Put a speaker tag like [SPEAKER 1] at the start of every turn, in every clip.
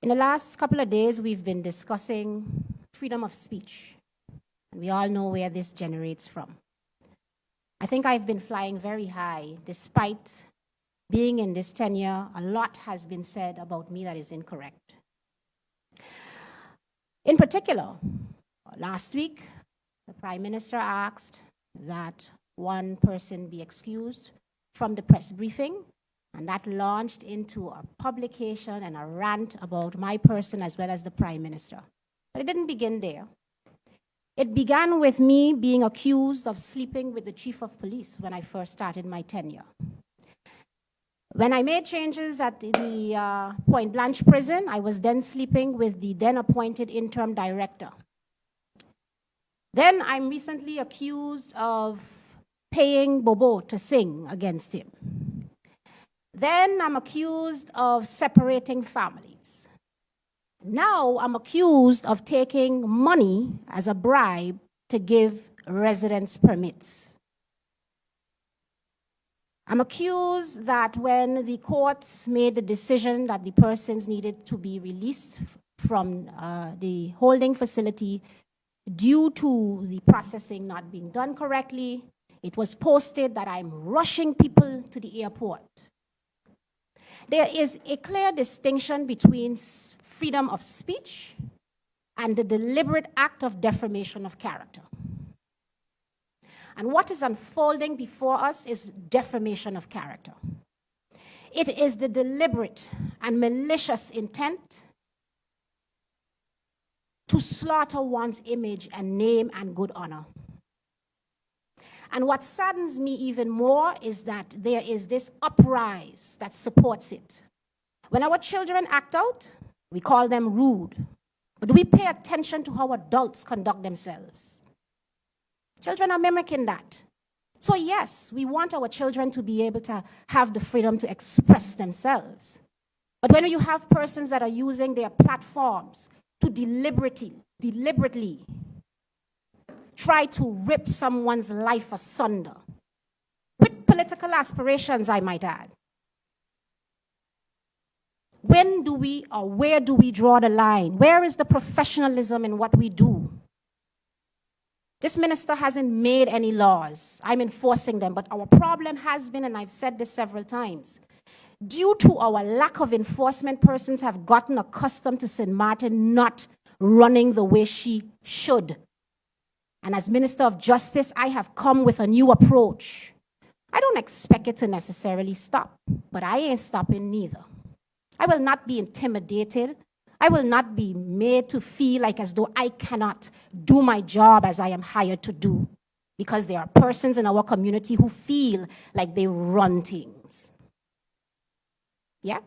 [SPEAKER 1] In the last couple of days, we've been discussing freedom of speech. And we all know where this generates from. I think I've been flying very high. Despite being in this tenure, a lot has been said about me that is incorrect. In particular, last week, the Prime Minister asked that one person be excused from the press briefing, and that launched into a publication and a rant about my person as well as the Prime Minister. But it didn't begin there. It began with me being accused of sleeping with the Chief of Police when I first started my tenure. When I made changes at the Point Blanche prison, I was then sleeping with the then appointed interim director. Then I'm recently accused of paying Bobo to sing against him. Then I'm accused of separating families. Now I'm accused of taking money as a bribe to give residence permits. I'm accused that when the courts made the decision that the persons needed to be released from the holding facility due to the processing not being done correctly, it was posted that I'm rushing people to the airport. There is a clear distinction between freedom of speech and the deliberate act of defamation of character. And what is unfolding before us is defamation of character. It is the deliberate and malicious intent to slaughter one's image and name and good honor. And what saddens me even more is that there is this uprise that supports it. When our children act out, we call them rude. But do we pay attention to how adults conduct themselves? Children are mimicking that. So yes, we want our children to be able to have the freedom to express themselves. But when you have persons that are using their platforms to deliberately try to rip someone's life asunder, with political aspirations, I might add. When do we, or where do we draw the line? Where is the professionalism in what we do? This minister hasn't made any laws. I'm enforcing them, but our problem has been, and I've said this several times, due to our lack of enforcement, persons have gotten accustomed to St. Maarten not running the way she should. And as Minister of Justice, I have come with a new approach. I don't expect it to necessarily stop, but I ain't stopping neither. I will not be intimidated. I will not be made to feel like as though I cannot do my job as I am hired to do, because there are persons in our community who feel like they run things. Yeah?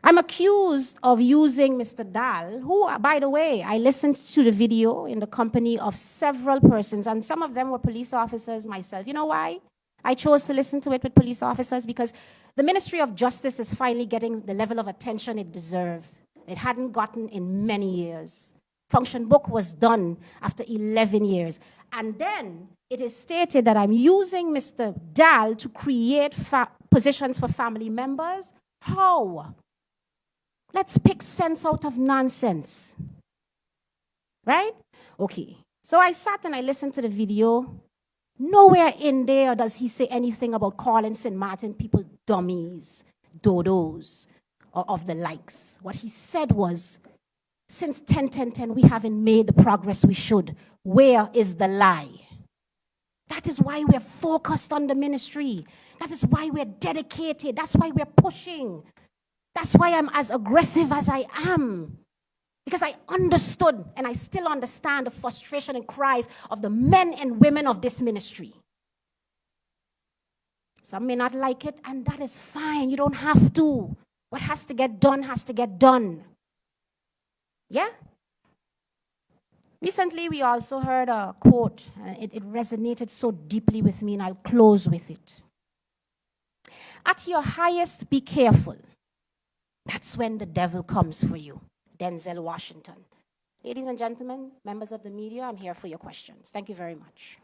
[SPEAKER 1] I'm accused of using Mr. Dahl, who, by the way, I listened to the video in the company of several persons, and some of them were police officers myself. You know why I chose to listen to it with police officers? Because the Ministry of Justice is finally getting the level of attention it deserved. It hadn't gotten in many years. Function book was done after 11 years. And then it is stated that I'm using Mr. Dahl to create positions for family members. How? Let's pick sense out of nonsense. Right? Okay. So I sat and I listened to the video. Nowhere in there does he say anything about calling St. Maarten people dummies, dodos, or of the likes. What he said was, since 10-10-10, we haven't made the progress we should. Where is the lie? That is why we're focused on the ministry. That is why we're dedicated. That's why we're pushing. That's why I'm as aggressive as I am. Because I understood, and I still understand, the frustration and cries of the men and women of this ministry. Some may not like it, and that is fine. You don't have to. What has to get done has to get done. Yeah? Recently, we also heard a quote, and it resonated so deeply with me, and I'll close with it. At your highest, be careful. That's when the devil comes for you. Denzel Washington. Ladies and gentlemen, members of the media, I'm here for your questions. Thank you very much.